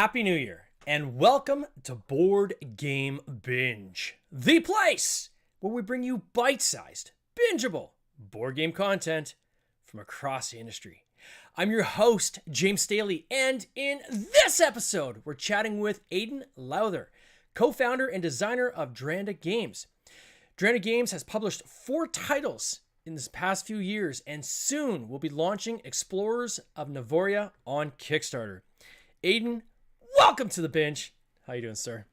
Happy New Year, and welcome to Board Game Binge, the place where we bring you bite-sized, bingeable board game content from across the industry. I'm your host, James Staley, and in this episode, we're chatting with Ayden Lowther, co-founder and designer of Dranda Games. Dranda Games has published 4 titles in this past few years, and soon will be launching Explorers of Navoria on Kickstarter. Ayden, welcome to the binge. How you doing, sir?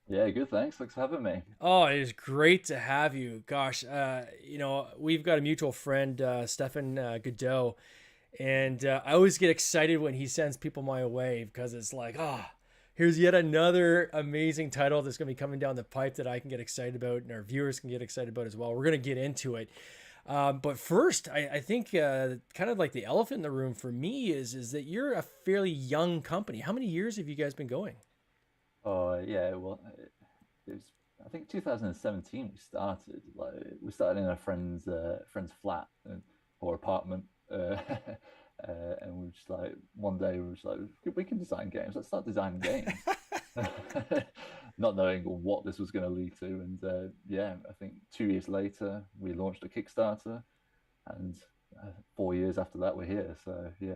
Yeah, good. Thanks for having me. Oh, it is great to have you. Gosh, we've got a mutual friend, Stefan Godot, and I always get excited when he sends people my way because it's like, here's yet another amazing title that's going to be coming down the pipe that I can get excited about and our viewers can get excited about as well. We're going to get into it. But first, I think kind of like the elephant in the room for me is that you're a fairly young company. How many years have you guys been going? Oh, yeah. Well, it was, I think 2017 we started. Like we started in a friend's flat or apartment, and we were just like one day we were just like we can design games. Let's start designing games. Not knowing what this was going to lead to, and yeah, I think 2 years later we launched a Kickstarter, and 4 years after that we're here. So yeah,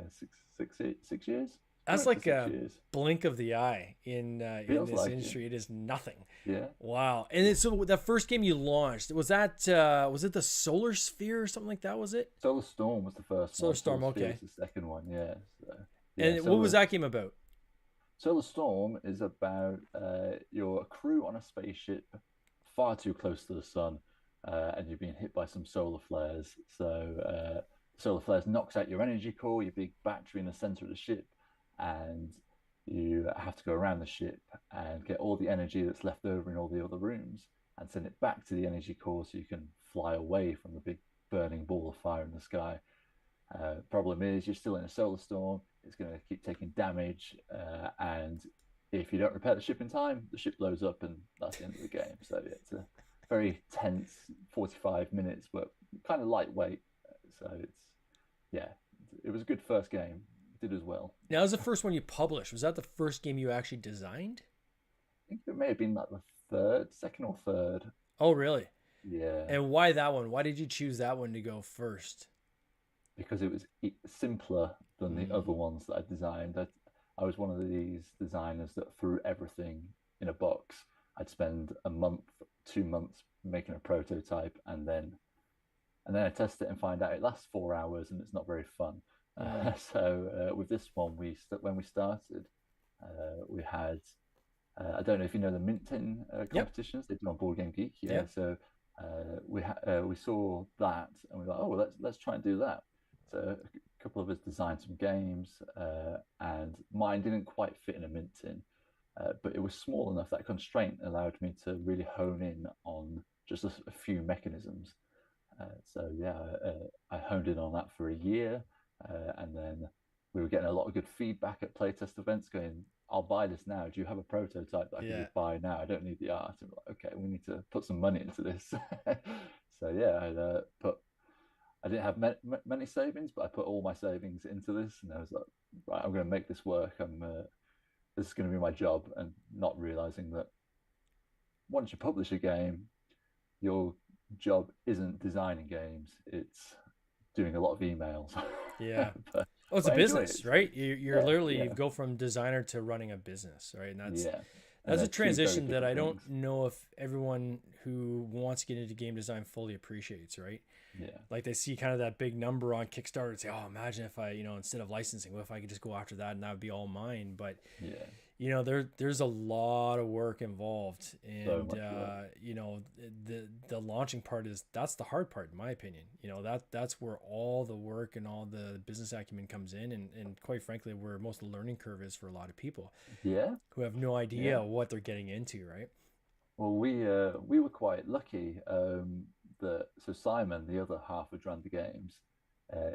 6 years. That's Coming up to like six a years. blink of the eye in Feels this like it. industry. It is nothing. Yeah. Wow. And then, so the first game you launched, was it the Solar Sphere or something like that? Was it Solar Storm was the first Solar one. Storm? Solar Sphere Okay. was the second one. Yeah. So, yeah. And what was that game about? Solar Storm is about your crew on a spaceship far too close to the sun, and you're being hit by some solar flares. So solar flares knocks out your energy core, your big battery in the center of the ship, and you have to go around the ship and get all the energy that's left over in all the other rooms and send it back to the energy core so you can fly away from the big burning ball of fire in the sky. Problem is, you're still in a solar storm. It's going to keep taking damage, and if you don't repair the ship in time, the ship blows up, and that's the end of the game. So yeah, it's a very tense 45 minutes, but kind of lightweight. So it's yeah, it was a good first game. It did as well. Now, that was the first one you published. Was that the first game you actually designed? I think it may have been like the second or third. Oh, really? Yeah, And why that one? Why did you choose that one to go first? because it was simpler than the Mm. other ones that I designed. I was one of these designers that threw everything in a box. I'd spend a month, 2 months making a prototype, and then I test it and find out it lasts 4 hours and it's not very fun. Mm. So with this one, when we started, we had I don't know if you know the Minton Yep. competitions they do on Board Game Geek. Yeah, Yep. so we saw that and we were like, oh, well, let's try and do that. So a couple of us designed some games, and mine didn't quite fit in a mint tin, but it was small enough that constraint allowed me to really hone in on just a few mechanisms. So yeah, I honed in on that for a year, and then we were getting a lot of good feedback at playtest events, going, "I'll buy this now. Do you have a prototype that I can Yeah. just buy now? I don't need the art." And we're like, okay, we need to put some money into this. So yeah, I didn't have many savings, but I put all my savings into this, and I was like, right, I'm going to make this work. This is going to be my job, and not realizing that once you publish a game, your job isn't designing games; it's doing a lot of emails. Yeah. but, Oh, it's a but I enjoy it. business, right? You're Yeah, literally you yeah, go from designer to running a business, right? And yeah, and that's a they're two very transition that different I don't things. know if everyone who wants to get into game design fully appreciates, right? Yeah, Like they see kind of that big number on Kickstarter and say, "Oh, imagine if I, instead of licensing, what if I could just go after that and that would be all mine?" But yeah, there's a lot of work involved, so and much work. the launching part that's the hard part, in my opinion. That's where all the work and all the business acumen comes in, and quite frankly, where most of the learning curve is for a lot of people Yeah, who have no yeah. idea what they're getting into, right? Well, we were quite lucky that so Simon, the other half of Dranda Games,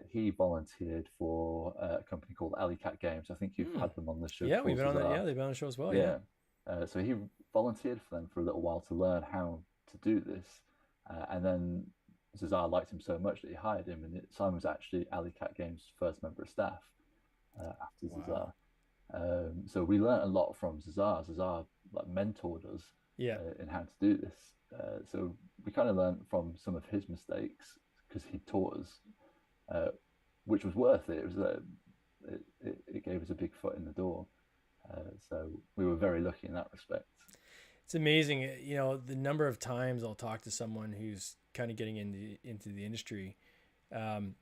he volunteered for a company called Alley Cat Games. I think you've Hmm. had them on the show Yeah, we've before, been on that. Cesar. Yeah, they've been on the show as well. Yeah. Yeah. So he volunteered for them for a little while to learn how to do this, and then Cesar liked him so much that he hired him, and Simon was actually Alley Cat Games' first member of staff after Wow. Cesar. So we learned a lot from Cesar. Cesar like mentored us Yeah. in how to do this. So we kind of learned from some of his mistakes because he taught us, uh, which was worth it. It was it gave us a big foot in the door. So we were very lucky in that respect. It's amazing, the number of times I'll talk to someone who's kind of getting into the industry, um,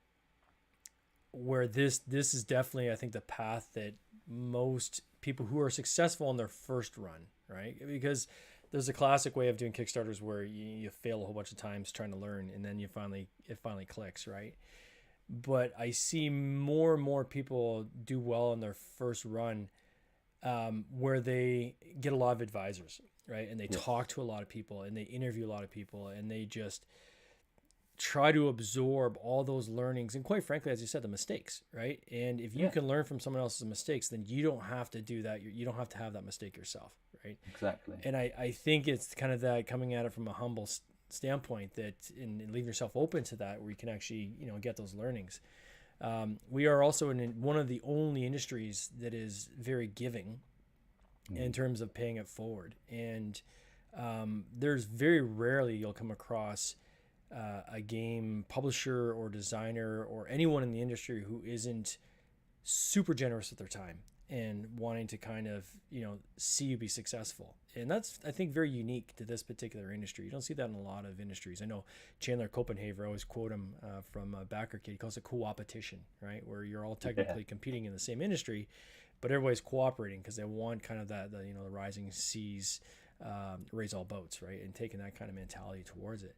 where this is definitely, I think, the path that most people who are successful in their first run, right? Because there's a classic way of doing Kickstarters where you fail a whole bunch of times trying to learn, and then it finally clicks, right? But I see more and more people do well in their first run, where they get a lot of advisors, right? And they Yes. talk to a lot of people and they interview a lot of people and they just try to absorb all those learnings and, quite frankly, as you said, the mistakes, right? And if you Yeah. can learn from someone else's mistakes, then you don't have to do that. You don't have to have that mistake yourself, right? Exactly. And I think it's kind of that, coming at it from a humble standpoint, that and leaving yourself open to that, where you can actually get those learnings. We are also in one of the only industries that is very giving in Mm. terms of paying it forward. And there's very rarely you'll come across a game publisher or designer or anyone in the industry who isn't super generous with their time and wanting to kind of see you be successful. And that's, I think, very unique to this particular industry. You don't see that in a lot of industries. I know Chandler Copenhaver, I always quote him from Backer Kid. He calls it co-opetition, right? Where you're all Yeah. technically competing in the same industry, but everybody's cooperating because they want kind of the rising seas raise all boats, right? And taking that kind of mentality towards it.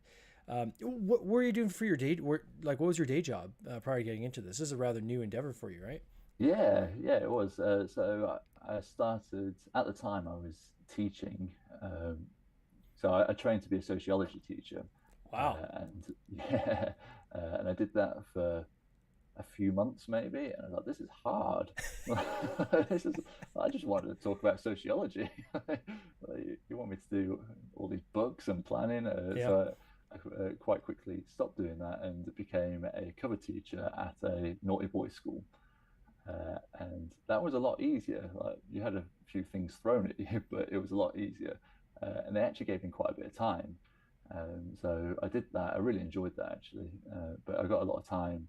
What were you doing for your day? What was your day job prior to getting into this? This is a rather new endeavor for you, right? Yeah, yeah, it was. So I started at the time I was teaching. So I trained to be a sociology teacher, Wow. and yeah, and I did that for a few months maybe, and I was like, this is hard. This is. I just wanted to talk about sociology. Like, you want me to do all these books and planning? Yeah. So I quite quickly stopped doing that and became a cover teacher at a naughty boys school. And that was a lot easier. Like, you had a few things thrown at you, but it was a lot easier. And they actually gave me quite a bit of time. So I did that. I really enjoyed that actually. But I got a lot of time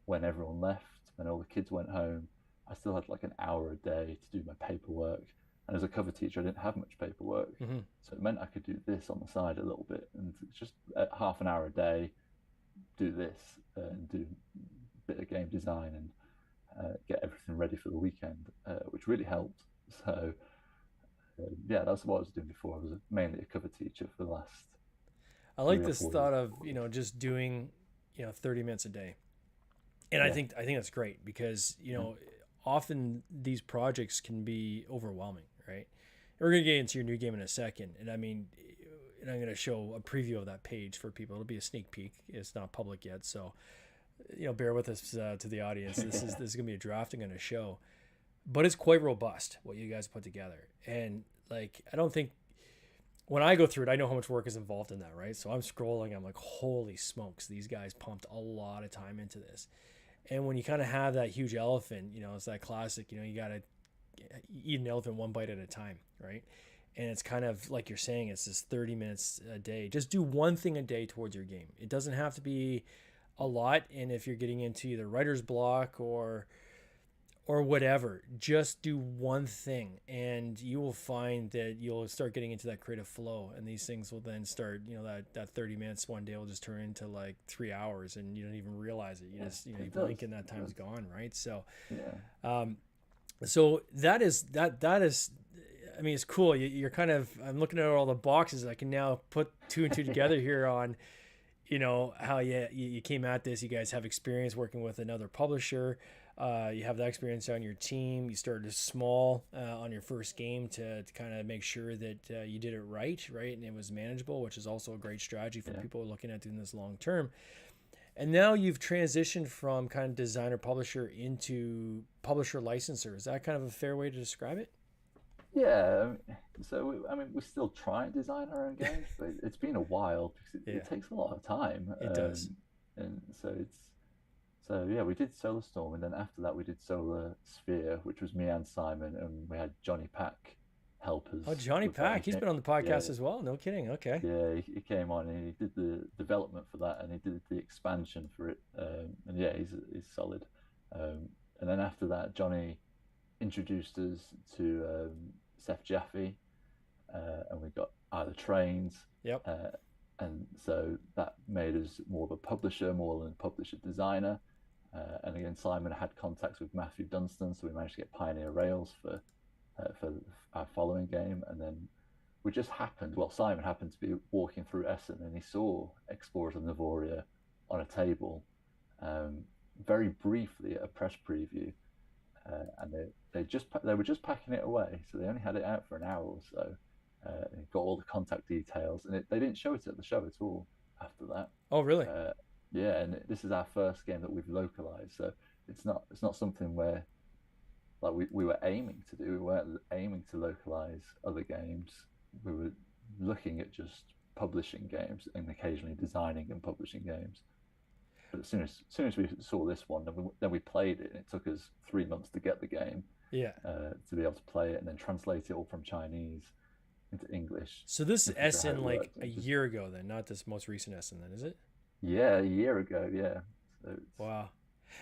when everyone left, when all the kids went home. I still had like an hour a day to do my paperwork. And as a cover teacher, I didn't have much paperwork. Mm-hmm. So it meant I could do this on the side a little bit and just half an hour a day, do this and do a bit of game design and get everything ready for the weekend, which really helped. So yeah, that's what I was doing before. I was mainly a cover teacher for the last I three like or this four years. thought of just doing 30 minutes a day, and I Yeah, think that's great because yeah, often these projects can be overwhelming, right? We're gonna get into your new game in a second, and I mean, and I'm gonna show a preview of that page for people. It'll be a sneak peek. It's not public yet, so bear with us to the audience. This is gonna be a draft I'm gonna show, but it's quite robust what you guys put together, and like I don't think when I go through it, I know how much work is involved in that, right? So I'm scrolling, I'm like, holy smokes, these guys pumped a lot of time into this. And when you kind of have that huge elephant, it's that classic, you got to eat an elephant one bite at a time, right? And it's kind of like you're saying, it's this 30 minutes a day. Just do one thing a day towards your game. It doesn't have to be a lot. And if you're getting into either writer's block or whatever, just do one thing and you will find that you'll start getting into that creative flow, and these things will then start, that 30 minutes one day will just turn into like 3 hours and you don't even realize it. You yeah. just you It does. blink and that It time's does. gone, right? So Yeah, um so that is, I mean, it's cool. You're kind of, I'm looking at all the boxes. I can now put two and two together here on how you came at this. You guys have experience working with another publisher. You have that experience on your team. You started small on your first game to kind of make sure that you did it right, and it was manageable, which is also a great strategy for yeah. people looking at doing this long term. And now you've transitioned from kind of designer publisher into publisher licenser. Is that kind of a fair way to describe it? Yeah, I mean, we still try and design our own games, but it's been a while because it Yeah, takes a lot of time, it does. and so So yeah, we did Solar Storm, and then after that we did Solar Sphere, which was me and Simon, and we had Johnny Pack help Oh, us Johnny with that. Pack, he's been on the Yeah, podcast as well. No kidding. Okay. yeah, he came on and he did the development for that, and he did the expansion for it. And yeah, he's solid. And then after that, Johnny introduced us to Seth Jaffe, and we got either trains, Yep. uh, and so that made us more of a publisher, more than a publisher designer. And again, Simon had contacts with Matthew Dunstan, so we managed to get Pioneer Rails for our following game. And then we just happened, well, Simon happened to be walking through Essen and he saw Explorers of Navoria on a table, um, very briefly at a press preview. And they were just packing it away, so they only had it out for an hour or so. And got all the contact details, and they didn't show it at the show at all after that. Oh, really? Uh, yeah, and this is our first game that we've localized, so it's not something where like we were aiming to do. We weren't aiming to localize other games. We were looking at just publishing games and occasionally designing and publishing games. But as soon as we saw this one, then we played it, and it took us 3 months to get the game, Yeah. to be able to play it and then translate it all from Chinese into English, So this is looking for how Essen it like worked. a year ago then, not this most recent Essen then, is it? Yeah, a year ago, yeah. So Wow.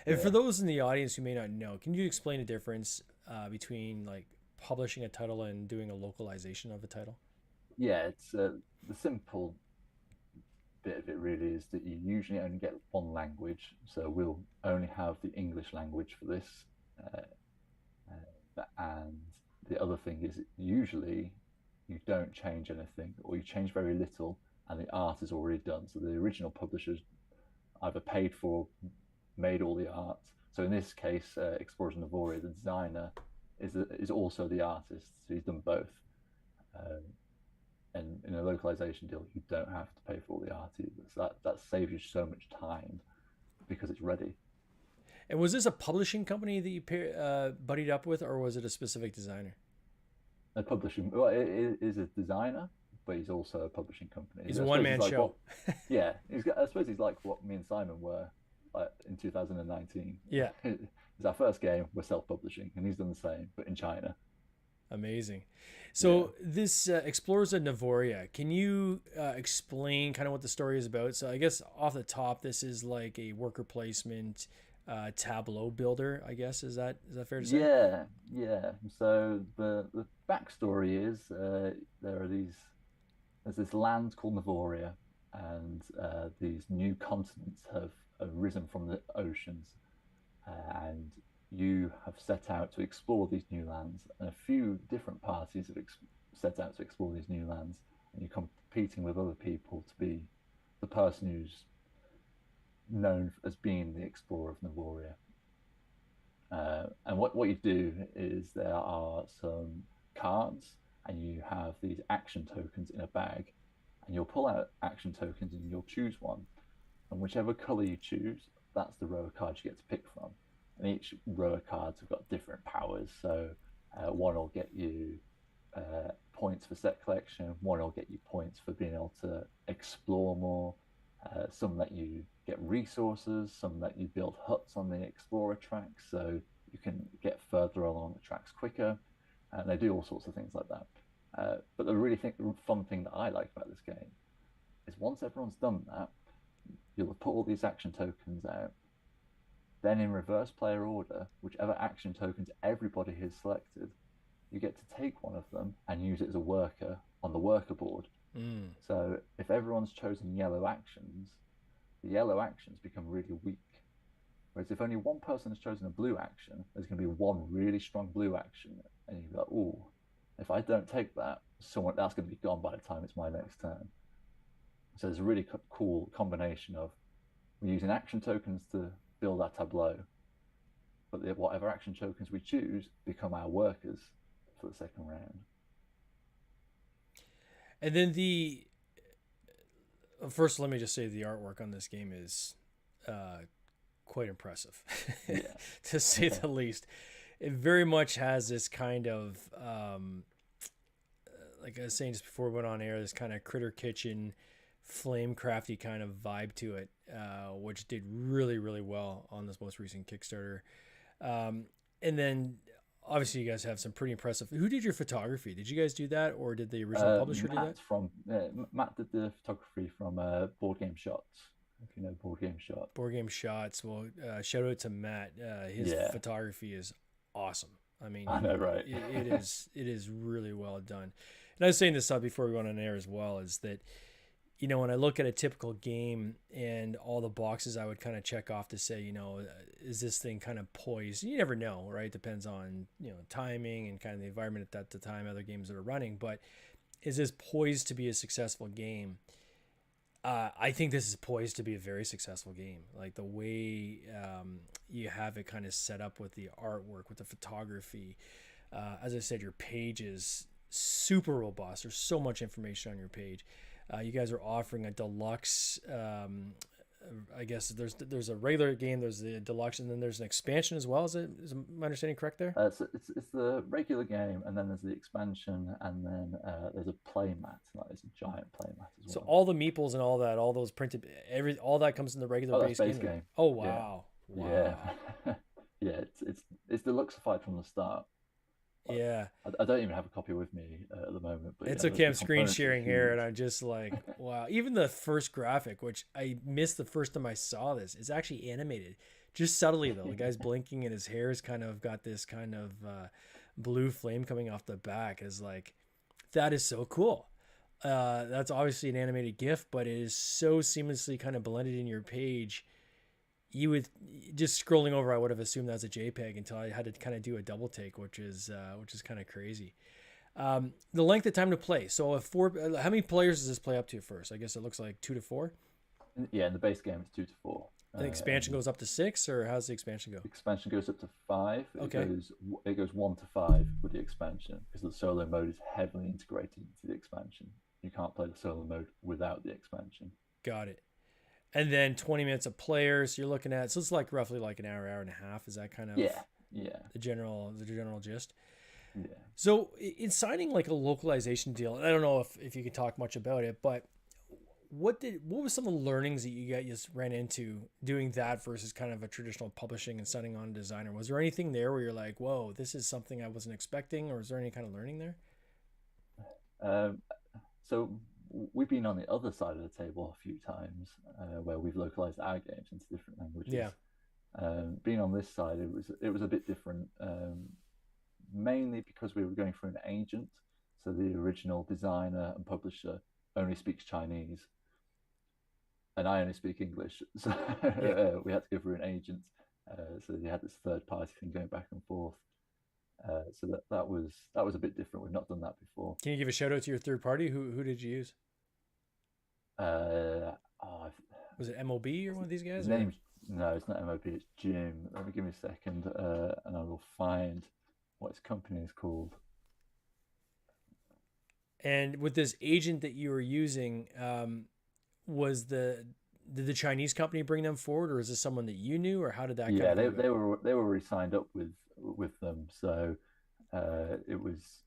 And for yeah, those in the audience who may not know, can you explain the difference between like publishing a title and doing a localization of a title? yeah. It's the simple bit of it really is that you usually only get one language, so we'll only have the English language for this. Uh, and the other thing is usually you don't change anything, or you change very little, and the art is already done. So the original publishers either paid for, made all the art. So in this case, Explorers Navori, the designer, is also the artist. So he's done both. Um, and in a localization deal, you don't have to pay for all the art either. So that saves you so much time because it's ready. And was this a publishing company that you buddied up with, or was it a specific designer? A publishing, well, it is a designer, but he's also a publishing company. He's a I one suppose he's man like what, show. yeah, I suppose he's like what me and Simon were like in 2019. Yeah. It's our first game. We're self-publishing, and he's done the same, but in China. Amazing. Yeah, So this Explorers of Navoria, can you explain kind of what the story is about? So I guess off the top, this is like a worker placement tableau builder. I guess is that fair to say? yeah, yeah. So the backstory is there's this land called Navoria, and these new continents have arisen from the oceans, and you have set out to explore these new lands, and a few different parties have set out to explore these new lands, and you're competing with other people to be the person who's known as being the explorer of Navoria. And what you do is there are some cards, and you have these action tokens in a bag, and you'll pull out action tokens and you'll choose one, and whichever color you choose, that's the row of cards you get to pick from. And each row of cards have got different powers. So one will get you points for set collection, one will get you points for being able to explore more. Some let you get resources, some let you build huts on the explorer tracks, so you can get further along the tracks quicker. And they do all sorts of things like that. But the fun thing that I like about this game is once everyone's done that, you'll have put all these action tokens out. Then in reverse player order, whichever action tokens everybody has selected, you get to take one of them and use it as a worker on the worker board. Mm. So if everyone's chosen yellow actions, the yellow actions become really weak. Whereas if only one person has chosen a blue action, there's going to be one really strong blue action, and you're like, "Oh, if I don't take that, someone that's going to be gone by the time it's my next turn." So there's a really cool combination of we're using action tokens to build our tableau, but whatever action tokens we choose become our workers for the second round. And then the first, let me just say the artwork on this game is uh, quite impressive, Yeah, to say the least. It very much has this kind of, like I was saying just before we went on air, this kind of critter kitchen flame crafty kind of vibe to it, which did really, really well on this most recent Kickstarter. And then obviously you guys have some pretty impressive. Who did your photography? Did you guys do that, or did the original publisher do that? Matt did the photography from Board Game Shots. If you know Board Game Shots. Board Game Shots. Well, shout out to Matt. His photography is awesome. I mean, I know, right? it is really well done. And I was saying this before we went on air as well, is that, you know, when I look at a typical game and all the boxes I would kind of check off to say, you know, is this thing kind of poised? You never know, right? Depends on, you know, timing and kind of the environment at the time, other games that are running. But is this poised to be a successful game? I think this is poised to be a very successful game. Like the way you have it kind of set up with the artwork, with the photography. As I said, your page is super robust. There's so much information on your page. You guys are offering a deluxe. I guess there's a regular game, there's the deluxe, and then there's an expansion as well. Is my understanding correct there? So it's the regular game, and then there's the expansion, and then there's a play mat. Like there's a giant play mat as well. So all the meeples and all that, all those printed, all that comes in the regular base game. Oh wow! Yeah. Wow. Yeah, it's deluxeified from the start. Yeah, I don't even have a copy with me at the moment. But it's okay. I'm screen sharing here, and I'm just like, wow. Even the first graphic, which I missed the first time I saw this, is actually animated, just subtly though. The guy's blinking, and his hair's kind of got this kind of blue flame coming off the back. Is like, that is so cool. That's obviously an animated GIF, but it is so seamlessly kind of blended in your page. You would just scrolling over, I would have assumed that's a JPEG until I had to kind of do a double take, which is kind of crazy. The length of time to play. So how many players does this play up to first? I guess it looks like 2 to 4. Yeah, in the base game it's 2 to 4. The expansion goes up to 6, or how's the expansion go? The expansion goes up to 5. Okay. It goes 1 to 5 with the expansion, because the solo mode is heavily integrated into the expansion. You can't play the solo mode without the expansion. Got it. And then 20 minutes of players you're looking at. So it's like roughly like an hour and a half. Is that kind of the general gist? Yeah. So in signing like a localization deal, and I don't know if you could talk much about it, but what was some of the learnings that you guys ran into doing that versus kind of a traditional publishing and signing on a designer? Was there anything there where you're like, whoa, this is something I wasn't expecting, or is there any kind of learning there? So we've been on the other side of the table a few times where we've localized our games into different languages. Yeah. Being on this side, it was a bit different, mainly because we were going through an agent. So the original designer and publisher only speaks Chinese, and I only speak English. So we had to go through an agent. So you had this third party thing going back and forth. So that was a bit different. We've not done that before. Can you give a shout out to your third party? Who did you use? Was it MOB or one of these guys? No, it's not MOB. It's Jim. Let me give me a second, and I will find what his company is called. And with this agent that you were using, did the Chinese company bring them forward, or is this someone that you knew, or how did that? Yeah, they were already signed up with them, so it was.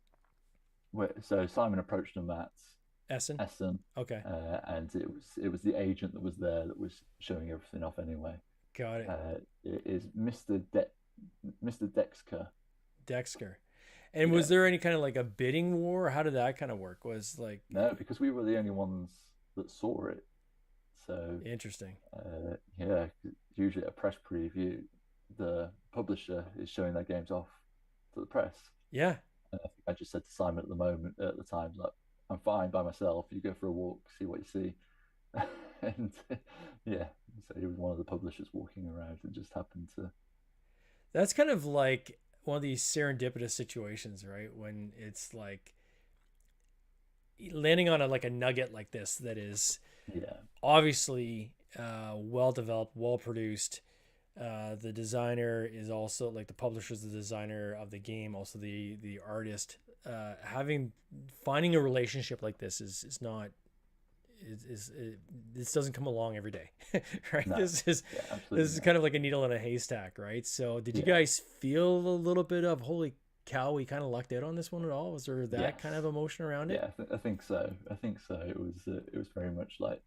So Simon approached them at Essen. Okay. And it was the agent that was there that was showing everything off anyway. Got it. It is Mr. Dexker. Dexter. And was there any kind of like a bidding war? How did that kind of work? Was like no, because we were the only ones that saw it. So interesting. Yeah, usually at a press preview, the publisher is showing their games off to the press. Yeah. And I think I just said to Simon at the time, like, I'm fine by myself. You go for a walk, see what you see. And yeah, so he was one of the publishers walking around and just happened to. That's kind of like one of these serendipitous situations, right? When it's like landing on a nugget like this that is obviously well developed, well produced. The designer is also like the publisher is the designer of the game, also the artist. Finding a relationship like this is not this doesn't come along every day, right? No. This is kind of like a needle in a haystack, right? So did you guys feel a little bit of holy Cal, we kind of lucked out on this one at all? Was there that Yes. kind of emotion around it? Yeah, I think so. I think so. It was very much like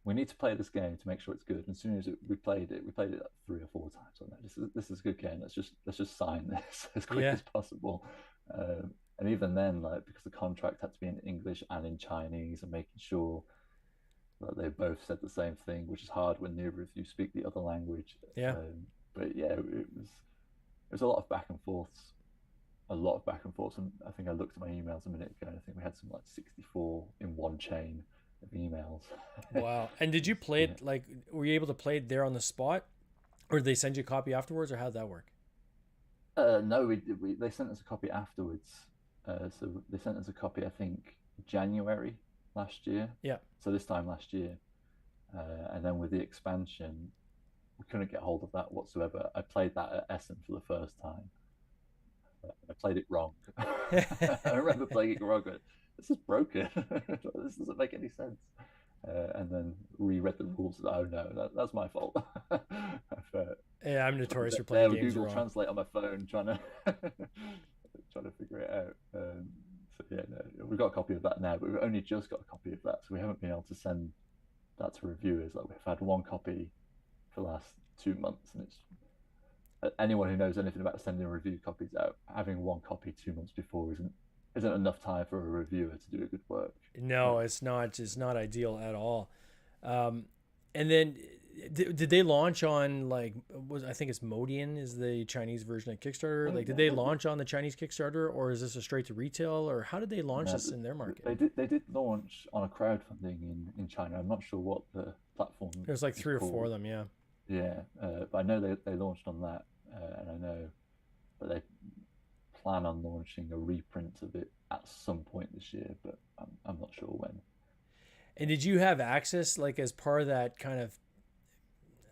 we need to play this game to make sure it's good. And as soon as we played it like 3 or 4 times on that. This is a good game. Let's just sign this as quick Yeah, as possible. And even then, like because the contract had to be in English and in Chinese, and making sure that they both said the same thing, which is hard when neither of you speak the other language. yeah. But yeah, it was a lot of back and forths, a lot of back and forths. And I think I looked at my emails a minute ago, and I think we had some like 64 in one chain of emails. Wow. And did you play Yeah. it like? Were you able to play it there on the spot, or did they send you a copy afterwards, or how'd that work? No, they sent us a copy afterwards. So they sent us a copy, I think, January last year. Yeah. So this time last year, and then with the expansion, we couldn't get hold of that whatsoever. I played that at Essen for the first time. I played it wrong. I remember playing it wrong. This is broken. This doesn't make any sense. And then reread the rules. Oh no, that's my fault. Yeah, I'm notorious for There playing with games Google wrong. Translate on my phone, trying to trying to figure it out. So yeah, no, we've got a copy of that now, but we've only just got a copy of that, so we haven't been able to send that to reviewers. Like we've had one copy for the last 2 months, and it's anyone who knows anything about sending review copies out, having one copy 2 months before isn't enough time for a reviewer to do a good work. No, it's not. It's not ideal at all. Um, and then did they launch on like was I think it's Modian is the Chinese version of Kickstarter? Oh Like, did yeah, they launch on the Chinese Kickstarter, or is this a straight to retail, or how did they launch no, this in their market? they did launch on a crowdfunding in China. I'm not sure what the platform It was like is three or four of called. them. Yeah. Yeah, but I know they launched on that, and I know that they plan on launching a reprint of it at some point this year, but I'm not sure when. And did you have access, like, as part of that kind of,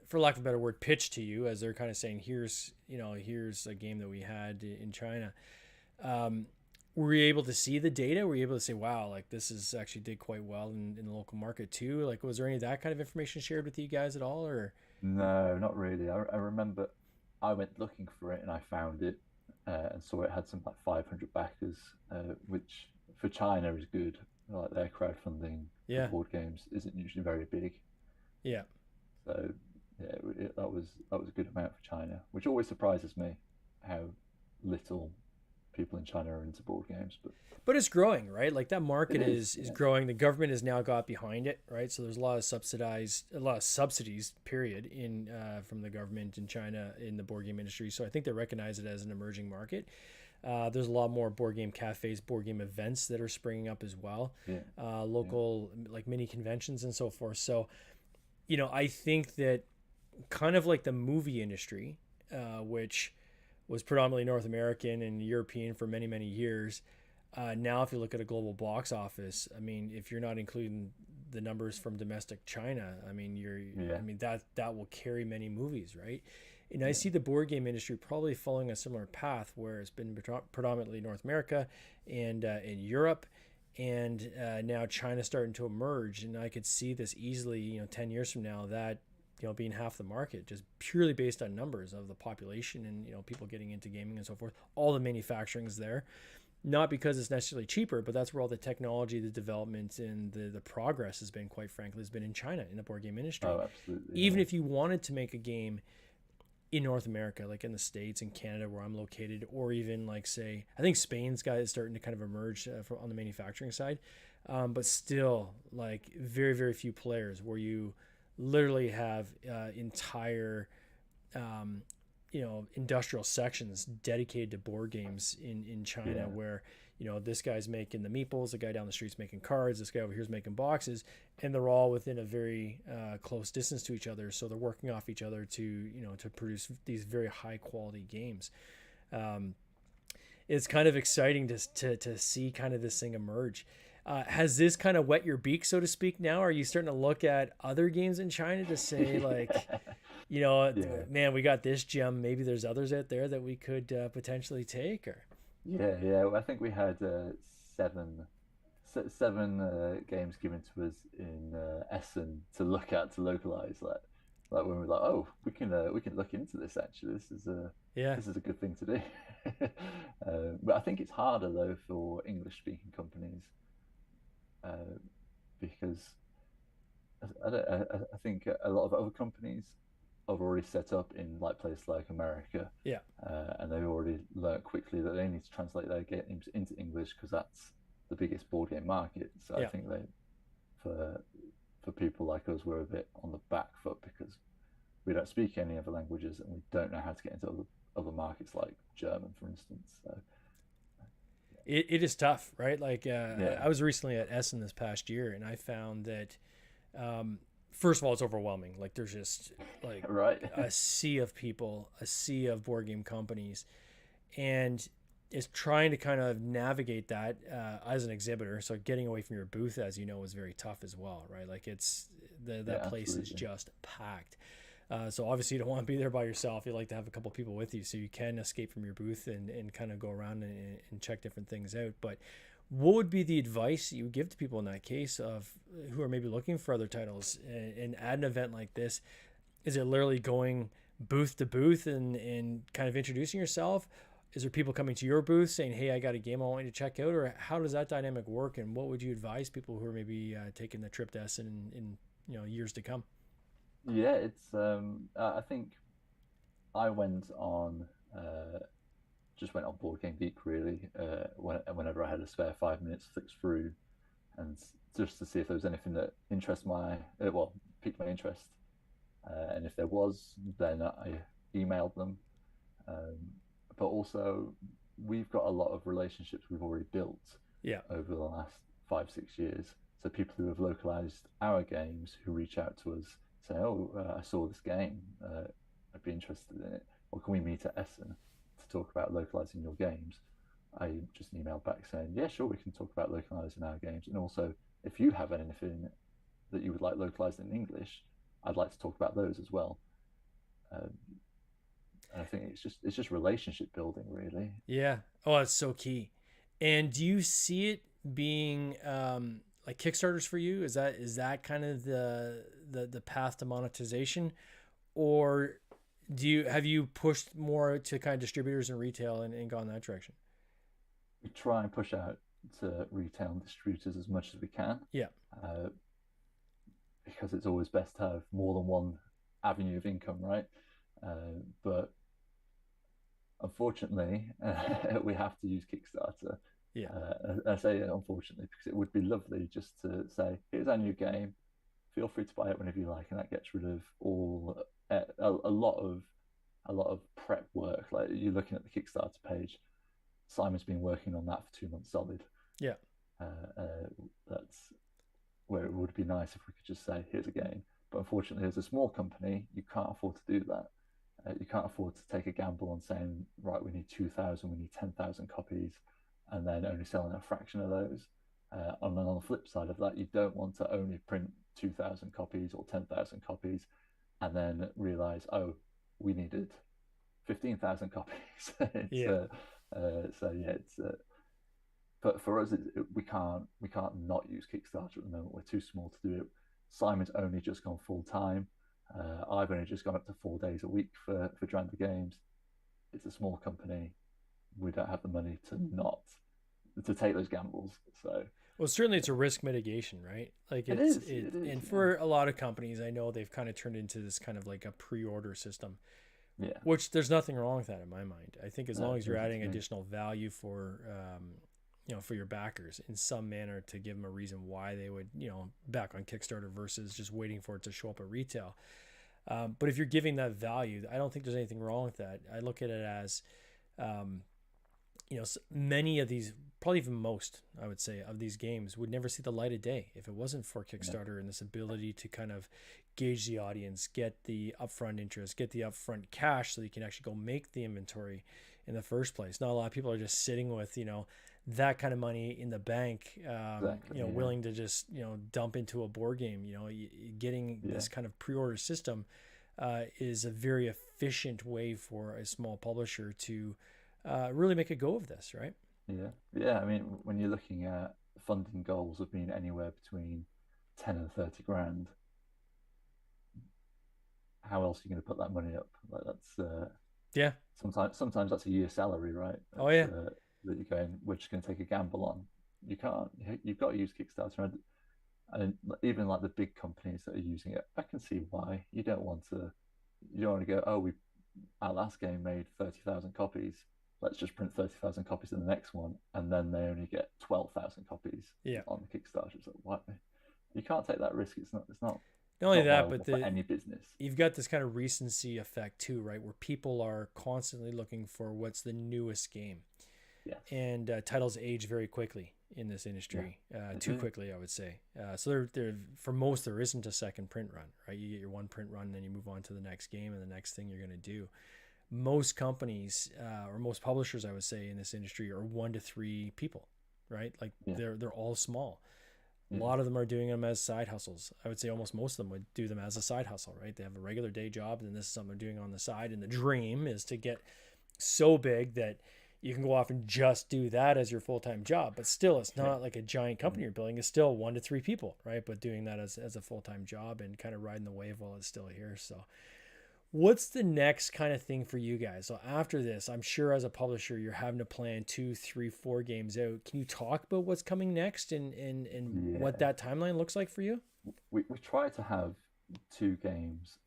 for lack of a better word, pitch to you, as they're kind of saying, here's a game that we had in China. Um, were you able to see the data? Were you able to say, wow, like this is actually did quite well in the local market too? Like, was there any of that kind of information shared with you guys at all, or? No, not really. I remember I went looking for it and I found it, and saw it had some like 500 backers, which for China is good. Like their crowdfunding for Yeah, board games isn't usually very big, yeah. so yeah, that was a good amount for China, which always surprises me how little people in China are into board games. But But it's growing, right? Like that it market is, is yeah, growing. The government has now got behind it, right? So there's a lot of subsidies, period, in from the government in China in the board game industry. So I think they recognize it as an emerging market. There's a lot more board game cafes, board game events that are springing up as well, yeah, yeah, local like mini conventions and so forth. So I think that kind of like the movie industry, which was predominantly North American and European for many, many years. Now, if you look at a global box office, I mean, if you're not including the numbers from domestic China, I mean, yeah, that will carry many movies, right? And I yeah, see the board game industry probably following a similar path where it's been predominantly North America and in Europe, and now China starting to emerge. And I could see this easily, 10 years from now, that being half the market just purely based on numbers of the population and people getting into gaming and so forth. All the manufacturing is there, not because it's necessarily cheaper, but that's where all the technology, the development, and the progress has been. Quite frankly, has been in China in the board game industry. oh, absolutely, Even yeah, if you wanted to make a game in North America, like in the States and Canada where I'm located, or even like say, I think Spain's got is starting to kind of emerge on the manufacturing side, but still like very very few players where you literally have entire industrial sections dedicated to board games in China yeah, where this guy's making the meeples, the guy down the street's making cards, this guy over here's making boxes, and they're all within a very close distance to each other, so they're working off each other to produce these very high quality games. um, it's kind of exciting to see kind of this thing emerge. Has this kind of wet your beak, so to speak? Now, are you starting to look at other games in China to say, like, yeah. man, we got this gem. Maybe there's others out there that we could potentially take, or Yeah, yeah. Well, I think we had seven games given to us in Essen to look at to localize that. Like when we're like, oh, we can look into this. Actually, Yeah. this is a good thing to do. But I think it's harder though for English speaking companies uh, because I think a lot of other companies have already set up in like places like America, Yeah. and they've already learned quickly that they need to translate their games into English because that's the biggest board game market. So I Yeah. think they for for people like us, we're a bit on the back foot because we don't speak any other languages and we don't know how to get into other markets like German, for instance. So It is tough, right? Like yeah, I was recently at Essen this past year, and I found that um, first of all, it's overwhelming. Like there's just like right. a sea of people, a sea of board game companies, and is trying to kind of navigate that as an exhibitor. So getting away from your booth, as you know, is very tough as well, right? Like that Yeah, place is absolutely. just packed. So obviously you don't want to be there by yourself. You like to have a couple people with you so you can escape from your booth and kind of go around and check different things out. But what would be the advice you would give to people in that case of who are maybe looking for other titles and at an event like this? Is it literally going booth to booth and kind of introducing yourself? Is there people coming to your booth saying, "Hey, I got a game I want you to check out," or how does that dynamic work? And what would you advise people who are maybe taking the trip to Essen in years to come? Yeah, it's I think I went on just went on Board Game Geek really whenever I had a spare 5 minutes, flicked through and just to see if there was anything that interests my well piqued my interest, and if there was, then I emailed them. Um, but also, we've got a lot of relationships we've already built Yeah, over the last 5 6 years. So people who have localized our games who reach out to us say, "Oh, I saw this game. I'd be interested in it. Or can we meet at Essen to talk about localizing your games?" I just emailed back saying, "Yeah, sure, we can talk about localizing our games. And also, if you have anything that you would like localized in English, I'd like to talk about those as well." Um, and I think it's just relationship building, really. yeah. Oh, that's so key. And do you see it being like Kickstarters for you? Is that kind of the path to monetization, or do you have you pushed more to kind of distributors and retail and gone that direction? We try and push out to retail and distributors as much as we can, Yeah, uh, because it's always best to have more than one avenue of income, right? But unfortunately, we have to use Kickstarter. yeah, I say unfortunately because it would be lovely just to say, "Here's our new game. Feel free to buy it whenever you like," and that gets rid of all a lot of prep work. Like you're looking at the Kickstarter page, Simon's been working on that for 2 months solid. yeah, That's where it would be nice if we could just say, "Here's a game." But unfortunately, as a small company, you can't afford to do that. You can't afford to take a gamble on saying, "Right, we need 2,000, we need 10,000 copies," and then only selling a fraction of those. And then on the flip side of that, you don't want to only print 2,000 copies or 10,000 copies and then realize, oh, we needed 15,000 copies. it's yeah. So yeah, it's but for us, we can't not use Kickstarter at the moment. We're too small to do it. Simon's only just gone full time. I've only just gone up to 4 days a week for Dranda Games. It's a small company. We don't have the money to not to take those gambles. So Well, certainly it's a risk mitigation, right? Like it it's is. it, It is. and Yeah. for a lot of companies, I know they've kind of turned into this kind of like a pre-order system, Yeah. which there's nothing wrong with that in my mind. I think as No, long as there you're isn't adding to me. additional value for, for your backers in some manner to give them a reason why they would, back on Kickstarter versus just waiting for it to show up at retail. But if you're giving that value, I don't think there's anything wrong with that. I look at it as, um, many of these, probably even most, I would say, of these games would never see the light of day if it wasn't for No. Kickstarter and this ability to kind of gauge the audience, get the upfront interest, get the upfront cash so you can actually go make the inventory in the first place. Not a lot of people are just sitting with, that kind of money in the bank, Exactly. Yeah. willing to just, dump into a board game. Getting Yeah. this kind of pre order system is a very efficient way for a small publisher to really make a go of this, right? Yeah. Yeah. I mean, when you're looking at funding goals of being anywhere between 10 and 30 grand, how else are you going to put that money up? Like that's Yeah. sometimes that's a year's salary, right? Oh yeah. That you're going, we're just going to take a gamble on. You can't. You've got to use Kickstarter, and even like the big companies that are using it, I can see why you don't want to. You don't want to go, oh, our last game made 30,000 copies. Let's just print 30,000 copies in the next one, and then they only get 12,000 copies on the Kickstarter. So what? You can't take that risk. It's not. Not only that, but for any business. You've got this kind of recency effect too, right? Where people are constantly looking for what's the newest game. Yes. And titles age very quickly in this industry, too quickly, I would say. So there, for most, there isn't a second print run, right? You get your one print run, and then you move on to the next game and the next thing you're going to do. Most companies or most publishers, I would say, in this industry are 1 to 3 people, right? Like they're all small. A lot of them are doing them as side hustles. I would say almost most of them would do them as a side hustle, right? They have a regular day job, and this is something they're doing on the side. And the dream is to get so big that you can go off and just do that as your full-time job. But still, it's not like a giant company you're building. It's still 1 to 3 people, right? But doing that as a full-time job and kind of riding the wave while it's still here. So what's the next kind of thing for you guys? So after this, I'm sure as a publisher, you're having to plan 2, 3, 4 games out. Can you talk about what's coming next and what that timeline looks like for you? We try to have 2 games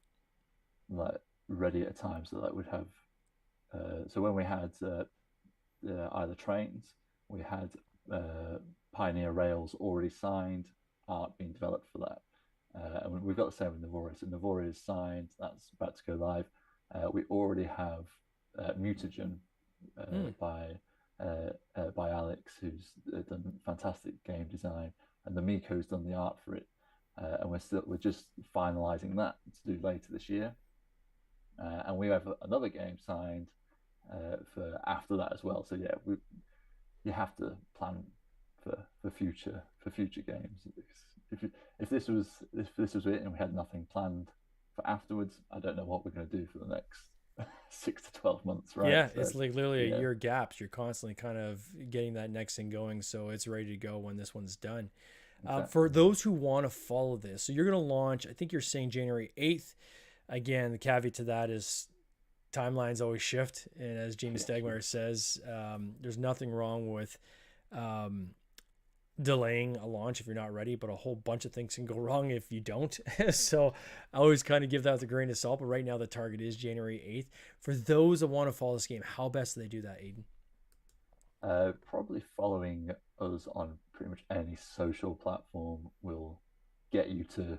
like ready at a time, so that would have. So when we had either Trains, we had Pioneer Rails already signed, art being developed for that. And we've got the same with Navori. So Navori is signed, that's about to go live. We already have Mutagen by Alex, who's done fantastic game design, and the Miko's done the art for it. And we're just finalizing that to do later this year. And we have another game signed for after that as well. So yeah, you have to plan for future games. If this was it and we had nothing planned for afterwards, I don't know what we're going to do for the next 6 to 12 months, right? Yeah, so it's like literally a year gaps. You're constantly kind of getting that next thing going, so it's ready to go when this one's done. Exactly. For those who want to follow this, so you're going to launch, I think you're saying January 8th. Again, the caveat to that is timelines always shift, and as Jamie Stegmaier says, there's nothing wrong with delaying a launch if you're not ready, but a whole bunch of things can go wrong if you don't. So I always kind of give that with a grain of salt, but right now the target is January 8th. For those that want to follow this game, how best do they do that, Ayden? Probably following us on pretty much any social platform will get you to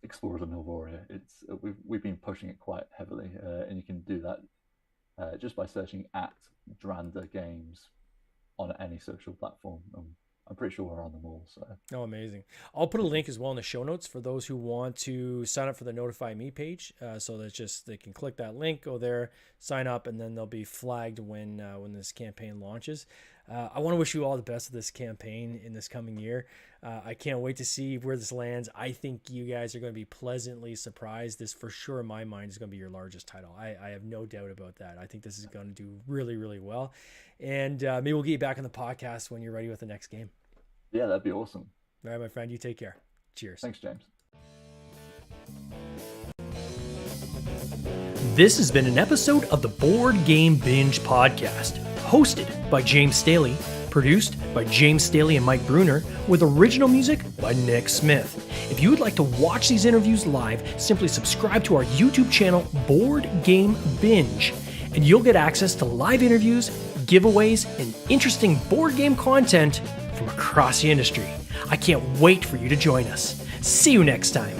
explore the Nilvoria. We've been pushing it quite heavily, and you can do that just by searching at Dranda Games on any social platform. I'm pretty sure we're on them all. So. Oh, amazing. I'll put a link as well in the show notes for those who want to sign up for the Notify Me page. So that's just, they can click that link, go there, sign up, and then they'll be flagged when this campaign launches. I want to wish you all the best of this campaign in this coming year. I can't wait to see where this lands. I think you guys are going to be pleasantly surprised. This, for sure, in my mind, is going to be your largest title. I have no doubt about that. I think this is going to do really, really well. And maybe we'll get you back on the podcast when you're ready with the next game. Yeah, that'd be awesome. All right, my friend, you take care. Cheers. Thanks, James. This has been an episode of the Board Game Binge podcast, hosted by James Staley, produced by James Staley and Mike Bruner, with original music by Nick Smith. If you would like to watch these interviews live, simply subscribe to our YouTube channel, Board Game Binge, and you'll get access to live interviews, giveaways, and interesting board game content from across the industry. I can't wait for you to join us. See you next time.